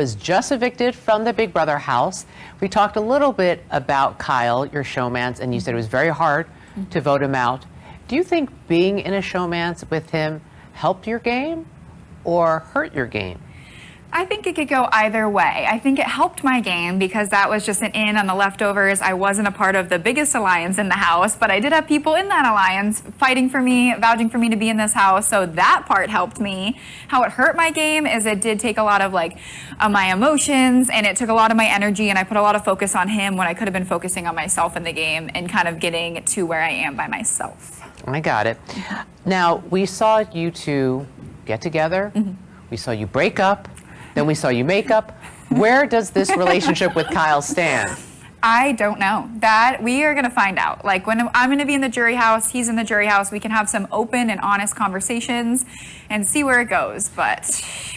Was just evicted from the Big Brother house. We talked a little bit about Kyle, your showmance, and you said it was very hard to vote him out. Do you think being in a showmance with him helped your game or hurt your game? I think it could go either way. I think it helped my game because that was just an in on the leftovers. I wasn't a part of the biggest alliance in the house, but I did have people in that alliance fighting for me, vouching for me to be in this house, so that part helped me. How it hurt my game is it did take a lot of my emotions, and it took a lot of my energy, and I put a lot of focus on him when I could have been focusing on myself in the game and kind of getting to where I am by myself. I got it. Now, we saw you two get together. We saw you break up. Then we saw you make up. Where does this relationship with Kyle stand? I don't know. That we are going to find out. Like when I'm going to be in the jury house, he's in the jury house, we can have some open and honest conversations and see where it goes, but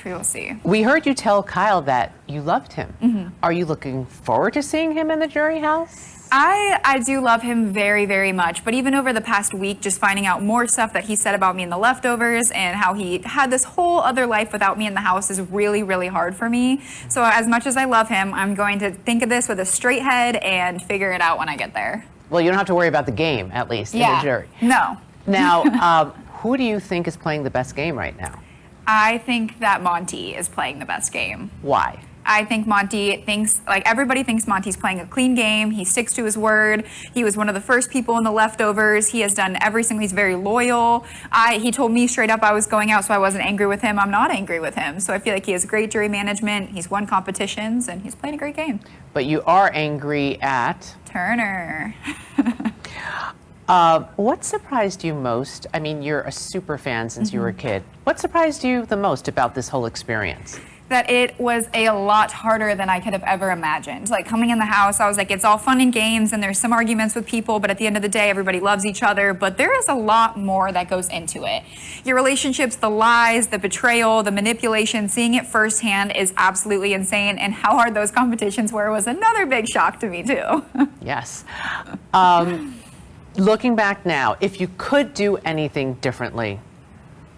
we will see. We heard you tell Kyle that you loved him. Are you looking forward to seeing him in the jury house? I do love him very, very much, but even over the past week, just finding out more stuff that he said about me in the leftovers and how he had this whole other life without me in the house is really, really hard for me. So as much as I love him, I'm going to think of this with a straight head and figure it out when I get there. Well, you don't have to worry about the game, at least, in the jury. No. Now, who do you think is playing the best game right now? I think that Monty is playing the best game. Why? I think Monty thinks, everybody thinks Monty's playing a clean game. He sticks to his word. He was one of the first people in the leftovers. He has done everything. He's very loyal. He told me straight up I was going out, so I wasn't angry with him. I'm not angry with him. So I feel like he has great jury management. He's won competitions, and he's playing a great game. But you are angry at? Turner. What surprised you most? I mean, you're a super fan since you were a kid. What surprised you the most about this whole experience? That it was a lot harder than I could have ever imagined. Like coming in the house, I was like, it's all fun and games and there's some arguments with people, but at the end of the day, everybody loves each other. But there is a lot more that goes into it. Your relationships, the lies, the betrayal, the manipulation, seeing it firsthand is absolutely insane. And how hard those competitions were was another big shock to me too. Yes. Looking back now, if you could do anything differently,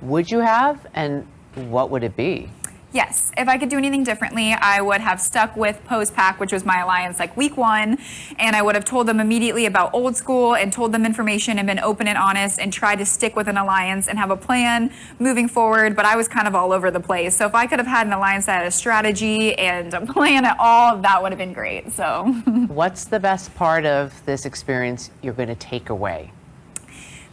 would you have? And what would it be? Yes, if I could do anything differently, I would have stuck with Pose Pack, which was my alliance week one, and I would have told them immediately about old school and told them information and been open and honest and tried to stick with an alliance and have a plan moving forward, but I was kind of all over the place. So if I could have had an alliance that had a strategy and a plan at all, that would have been great. So what's the best part of this experience you're going to take away?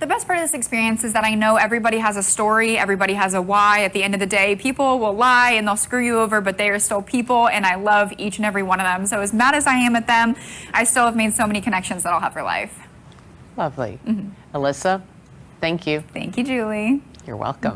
The best part of this experience is that I know everybody has a story, everybody has a why. At the end of the day, people will lie and they'll screw you over, but they are still people, and I love each and every one of them. So as mad as I am at them, I still have made so many connections that I'll have for life. Lovely. Alyssa, thank you. Thank you, Julie. You're welcome.